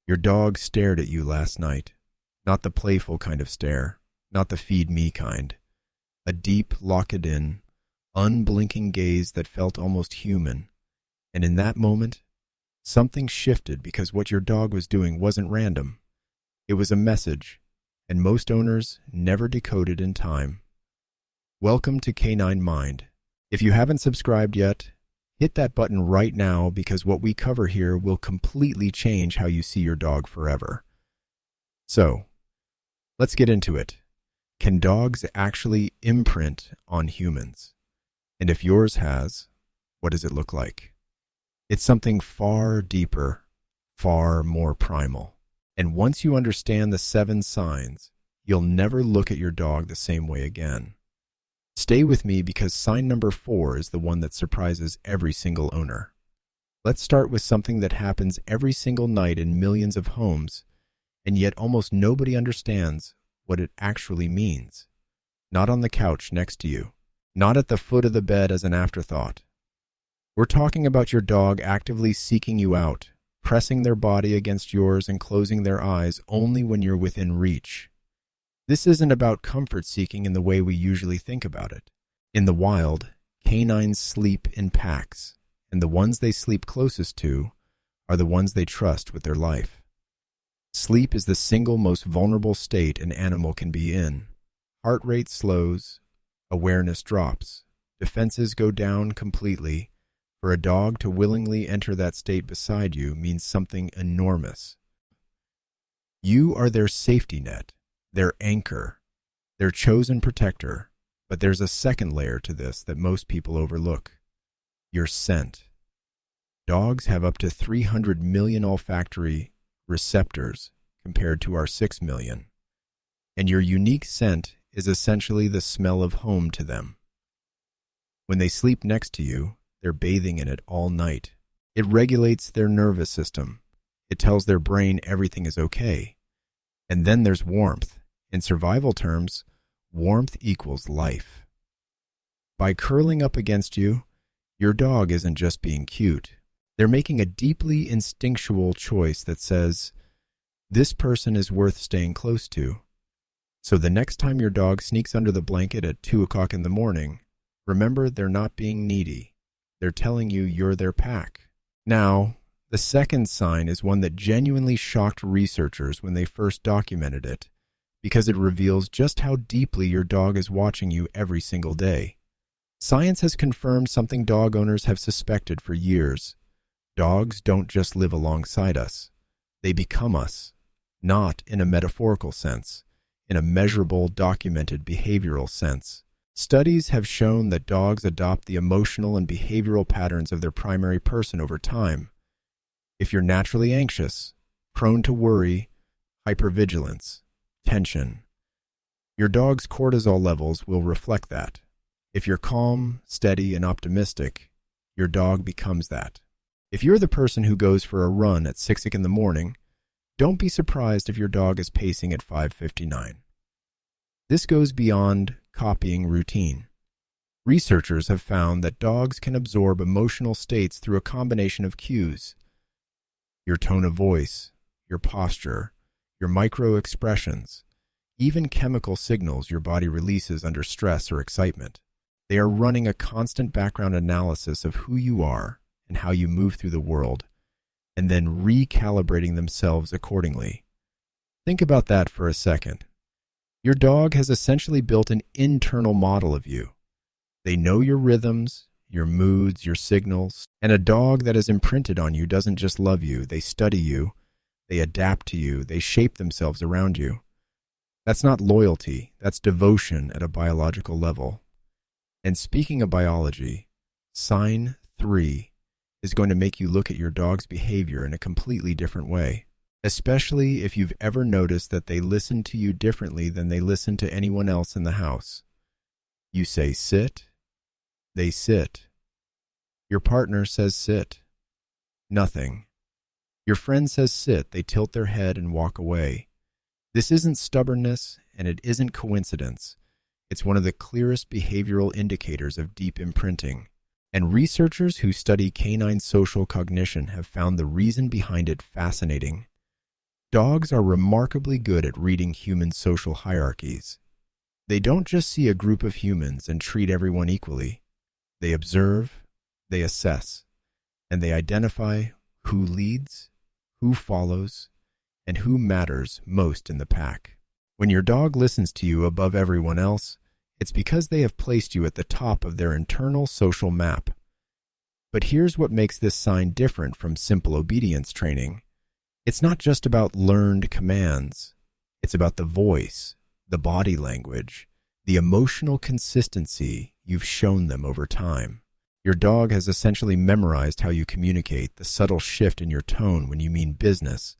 Your dog stared at you last night. Not the playful kind of stare, not the feed me kind. A deep, lock-it-in, unblinking gaze that felt almost human. And in that moment, something shifted because what your dog was doing wasn't random. It was a message, and most owners never decode it in time. Welcome to Canine Mind. If you haven't subscribed yet, hit that button right now because what we cover here will completely change how you see your dog forever. So, let's get into it. Can dogs actually imprint on humans? And if yours has, what does it look like? It's something far deeper, far more primal. And once you understand the 7 signs, you'll never look at your dog the same way again. Stay with me because sign number 4 is the one that surprises every single owner. Let's start with something that happens every single night in millions of homes, and yet almost nobody understands what it actually means. Not on the couch next to you, not at the foot of the bed as an afterthought. We're talking about your dog actively seeking you out, pressing their body against yours and closing their eyes only when you're within reach. This isn't about comfort seeking in the way we usually think about it. In the wild, canines sleep in packs, and the ones they sleep closest to are the ones they trust with their life. Sleep is the single most vulnerable state an animal can be in. Heart rate slows, awareness drops, defenses go down completely. For a dog to willingly enter that state beside you means something enormous. You are their safety net, their anchor, their chosen protector, but there's a second layer to this that most people overlook. Your scent. Dogs have up to 300 million olfactory receptors compared to our 6 million. And your unique scent is essentially the smell of home to them. When they sleep next to you, they're bathing in it all night. It regulates their nervous system. It tells their brain everything is okay. And then there's warmth. In survival terms, warmth equals life. By curling up against you, your dog isn't just being cute. They're making a deeply instinctual choice that says, this person is worth staying close to. So the next time your dog sneaks under the blanket at 2 o'clock in the morning, remember they're not being needy. They're telling you you're their pack. Now, the second sign is one that genuinely shocked researchers when they first documented it, because it reveals just how deeply your dog is watching you every single day. Science has confirmed something dog owners have suspected for years. Dogs don't just live alongside us. They become us, not in a metaphorical sense, in a measurable, documented behavioral sense. Studies have shown that dogs adopt the emotional and behavioral patterns of their primary person over time. If you're naturally anxious, prone to worry, hypervigilance, tension, your dog's cortisol levels will reflect that. If you're calm, steady, and optimistic, your dog becomes that. If you're the person who goes for a run at 6 in the morning, don't be surprised if your dog is pacing at 5:59. This goes beyond copying routine. Researchers have found that dogs can absorb emotional states through a combination of cues. Your tone of voice, your posture, your micro-expressions, even chemical signals your body releases under stress or excitement. They are running a constant background analysis of who you are and how you move through the world, and then recalibrating themselves accordingly. Think about that for a second. Your dog has essentially built an internal model of you. They know your rhythms, your moods, your signals, and a dog that is imprinted on you doesn't just love you, they study you, they adapt to you, they shape themselves around you. That's not loyalty, that's devotion at a biological level. And speaking of biology, sign 3 is going to make you look at your dog's behavior in a completely different way. Especially if you've ever noticed that they listen to you differently than they listen to anyone else in the house. You say sit, they sit. Your partner says sit. Nothing. Your friend says sit, they tilt their head and walk away. This isn't stubbornness, and it isn't coincidence. It's one of the clearest behavioral indicators of deep imprinting. And researchers who study canine social cognition have found the reason behind it fascinating. Dogs are remarkably good at reading human social hierarchies. They don't just see a group of humans and treat everyone equally. They observe, they assess, and they identify who leads, who follows, and who matters most in the pack. When your dog listens to you above everyone else, it's because they have placed you at the top of their internal social map. But here's what makes this sign different from simple obedience training. It's not just about learned commands. It's about the voice, the body language, the emotional consistency you've shown them over time. Your dog has essentially memorized how you communicate, the subtle shift in your tone when you mean business,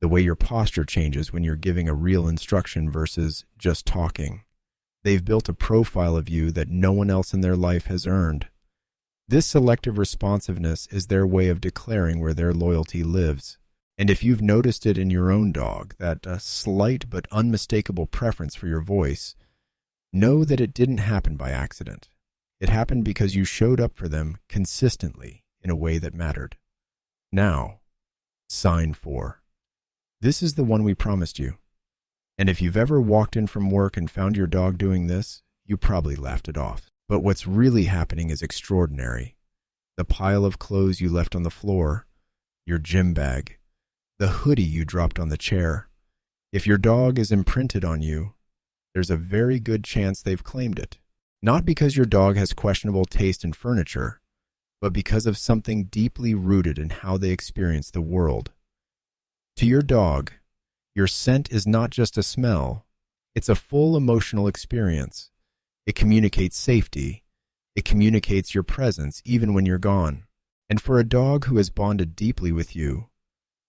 the way your posture changes when you're giving a real instruction versus just talking. They've built a profile of you that no one else in their life has earned. This selective responsiveness is their way of declaring where their loyalty lives. And if you've noticed it in your own dog, that slight but unmistakable preference for your voice, know that it didn't happen by accident. It happened because you showed up for them consistently in a way that mattered. Now, sign 4. This is the one we promised you. And if you've ever walked in from work and found your dog doing this, you probably laughed it off. But what's really happening is extraordinary. The pile of clothes you left on the floor, your gym bag, the hoodie you dropped on the chair. If your dog is imprinted on you, there's a very good chance they've claimed it. Not because your dog has questionable taste in furniture, but because of something deeply rooted in how they experience the world. To your dog, your scent is not just a smell, it's a full emotional experience. It communicates safety. It communicates your presence even when you're gone. And for a dog who has bonded deeply with you,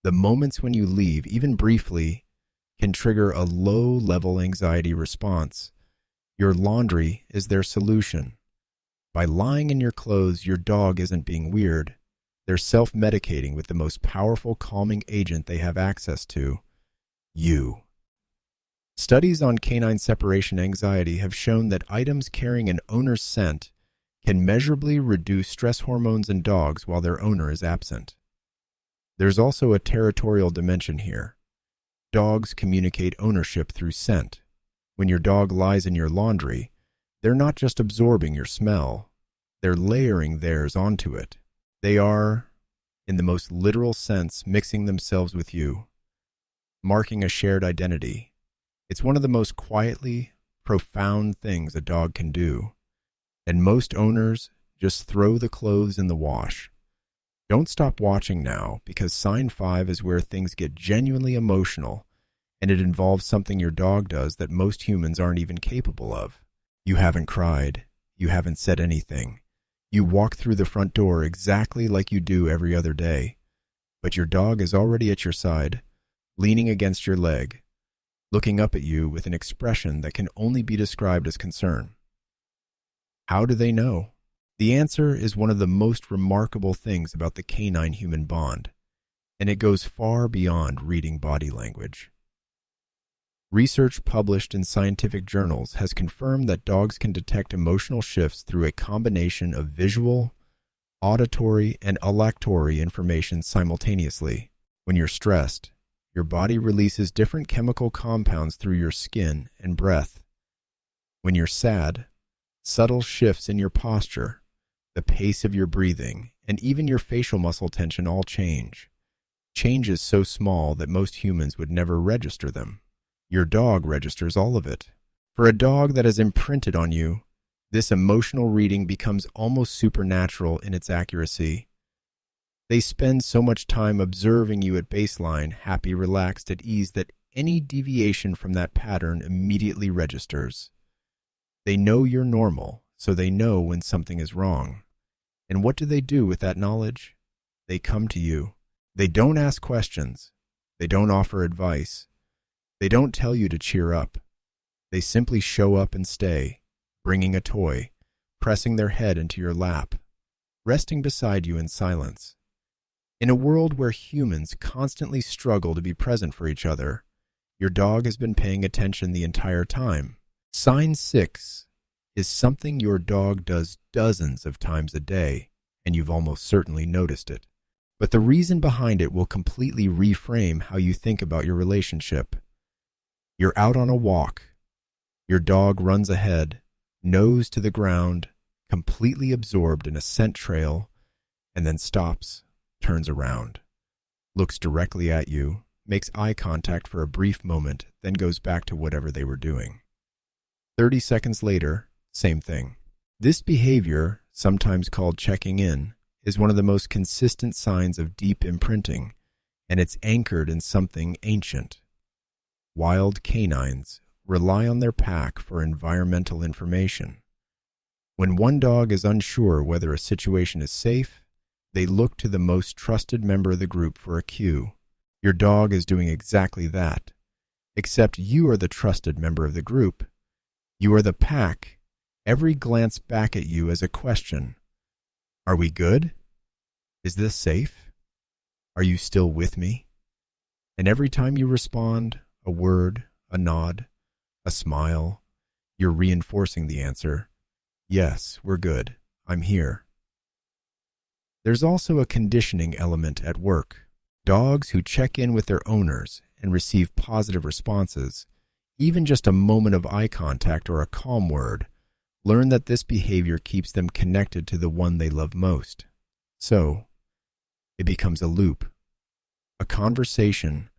the moments when you leave, even briefly, can trigger a low-level anxiety response. Your laundry is their solution. By lying in your clothes, your dog isn't being weird. They're self-medicating with the most powerful calming agent they have access to, you. Studies on canine separation anxiety have shown that items carrying an owner's scent can measurably reduce stress hormones in dogs while their owner is absent. There's also a territorial dimension here. Dogs communicate ownership through scent. When your dog lies in your laundry, they're not just absorbing your smell, they're layering theirs onto it. They are, in the most literal sense, mixing themselves with you, marking a shared identity. It's one of the most quietly profound things a dog can do. And most owners just throw the clothes in the wash. Don't stop watching now, because sign 5 is where things get genuinely emotional, and it involves something your dog does that most humans aren't even capable of. You haven't cried. You haven't said anything. You walk through the front door exactly like you do every other day. But your dog is already at your side, leaning against your leg, looking up at you with an expression that can only be described as concern. How do they know? The answer is one of the most remarkable things about the canine-human bond, and it goes far beyond reading body language. Research published in scientific journals has confirmed that dogs can detect emotional shifts through a combination of visual, auditory, and olfactory information simultaneously. When you're stressed, your body releases different chemical compounds through your skin and breath. When you're sad, subtle shifts in your posture, the pace of your breathing, and even your facial muscle tension all change. Changes so small that most humans would never register them. Your dog registers all of it. For a dog that is imprinted on you, this emotional reading becomes almost supernatural in its accuracy. They spend so much time observing you at baseline, happy, relaxed, at ease, that any deviation from that pattern immediately registers. They know you're normal, so they know when something is wrong. And what do they do with that knowledge? They come to you. They don't ask questions. They don't offer advice. They don't tell you to cheer up. They simply show up and stay, bringing a toy, pressing their head into your lap, resting beside you in silence. In a world where humans constantly struggle to be present for each other, your dog has been paying attention the entire time. Sign 6 is something your dog does dozens of times a day, and you've almost certainly noticed it. But the reason behind it will completely reframe how you think about your relationship. You're out on a walk. Your dog runs ahead, nose to the ground, completely absorbed in a scent trail, and then stops, turns around, looks directly at you, makes eye contact for a brief moment, then goes back to whatever they were doing. 30 seconds later, same thing. This behavior, sometimes called checking in, is one of the most consistent signs of deep imprinting, and it's anchored in something ancient. Wild canines rely on their pack for environmental information. When one dog is unsure whether a situation is safe, they look to the most trusted member of the group for a cue. Your dog is doing exactly that, except you are the trusted member of the group. You are the pack. Every glance back at you is a question. Are we good? Is this safe? Are you still with me? And every time you respond, a word, a nod, a smile, you're reinforcing the answer. Yes, we're good. I'm here. There's also a conditioning element at work. Dogs who check in with their owners and receive positive responses, even just a moment of eye contact or a calm word, learn that this behavior keeps them connected to the one they love most. So, it becomes a loop, a conversation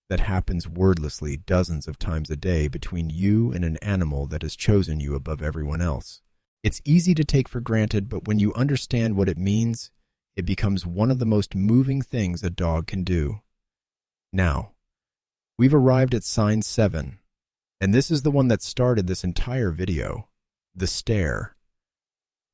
that happens wordlessly dozens of times a day between you and an animal that has chosen you above everyone else. It's easy to take for granted, but when you understand what it means, it becomes one of the most moving things a dog can do. Now, we've arrived at sign 7, and this is the one that started this entire video, the stare.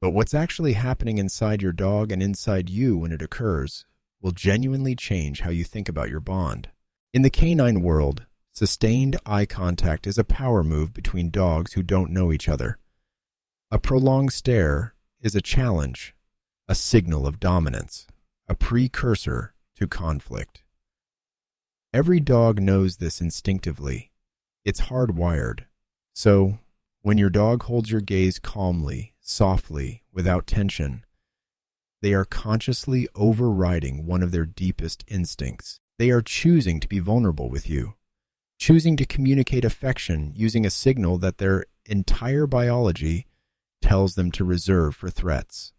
But what's actually happening inside your dog and inside you when it occurs will genuinely change how you think about your bond. In the canine world, sustained eye contact is a power move between dogs who don't know each other. A prolonged stare is a challenge, a signal of dominance, a precursor to conflict. Every dog knows this instinctively. It's hardwired. So, when your dog holds your gaze calmly, softly, without tension, they are consciously overriding one of their deepest instincts. They are choosing to be vulnerable with you, choosing to communicate affection using a signal that their entire biology tells them to reserve for threats.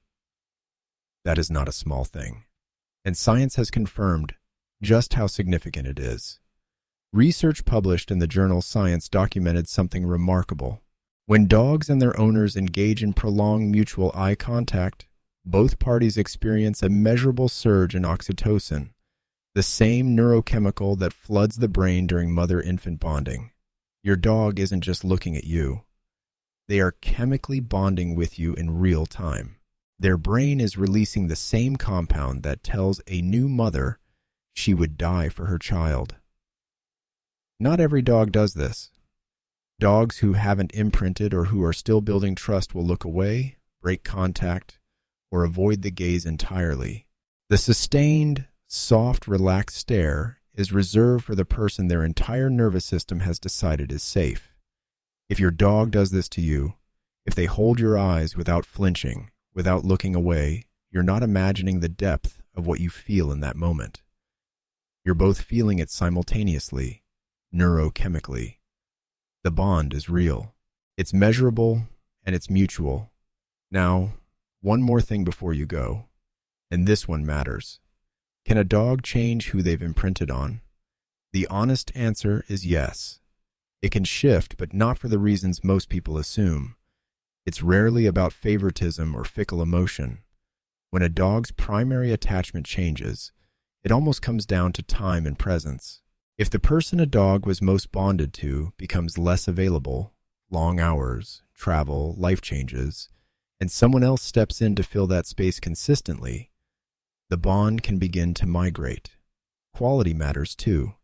That is not a small thing, and science has confirmed just how significant it is. Research published in the journal Science documented something remarkable. When dogs and their owners engage in prolonged mutual eye contact, both parties experience a measurable surge in oxytocin, the same neurochemical that floods the brain during mother-infant bonding. Your dog isn't just looking at you. They are chemically bonding with you in real time. Their brain is releasing the same compound that tells a new mother she would die for her child. Not every dog does this. Dogs who haven't imprinted or who are still building trust will look away, break contact, or avoid the gaze entirely. The sustained, soft, relaxed stare is reserved for the person their entire nervous system has decided is safe. If your dog does this to you, if they hold your eyes without flinching, without looking away, you're not imagining the depth of what you feel in that moment. You're both feeling it simultaneously, neurochemically. The bond is real. It's measurable and it's mutual. Now, one more thing before you go, and this one matters. Can a dog change who they've imprinted on? The honest answer is yes. It can shift, but not for the reasons most people assume. It's rarely about favoritism or fickle emotion. When a dog's primary attachment changes, it almost comes down to time and presence. If the person a dog was most bonded to becomes less available, long hours, travel, life changes, and someone else steps in to fill that space consistently, the bond can begin to migrate. Quality matters too.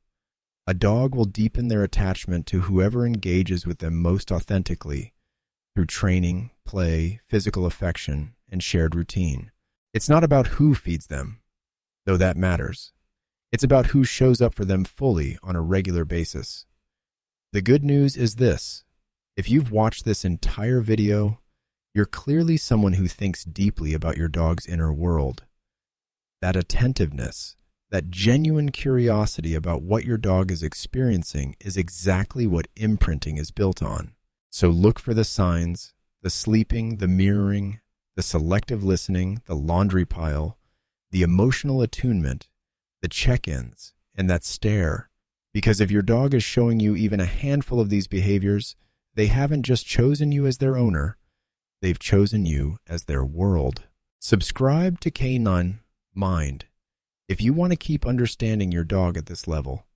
A dog will deepen their attachment to whoever engages with them most authentically through training, play, physical affection, and shared routine. It's not about who feeds them, though that matters. It's about who shows up for them fully on a regular basis. The good news is this: if you've watched this entire video, you're clearly someone who thinks deeply about your dog's inner world. that attentiveness, that genuine curiosity about what your dog is experiencing is exactly what imprinting is built on. So look for the signs, the sleeping, the mirroring, the selective listening, the laundry pile, the emotional attunement, the check-ins, and that stare. Because if your dog is showing you even a handful of these behaviors, they haven't just chosen you as their owner, they've chosen you as their world. Subscribe to K9 Mind if you want to keep understanding your dog at this level,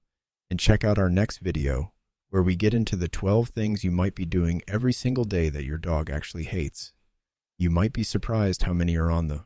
and check out our next video where we get into the 12 things you might be doing every single day that your dog actually hates. You might be surprised how many are on the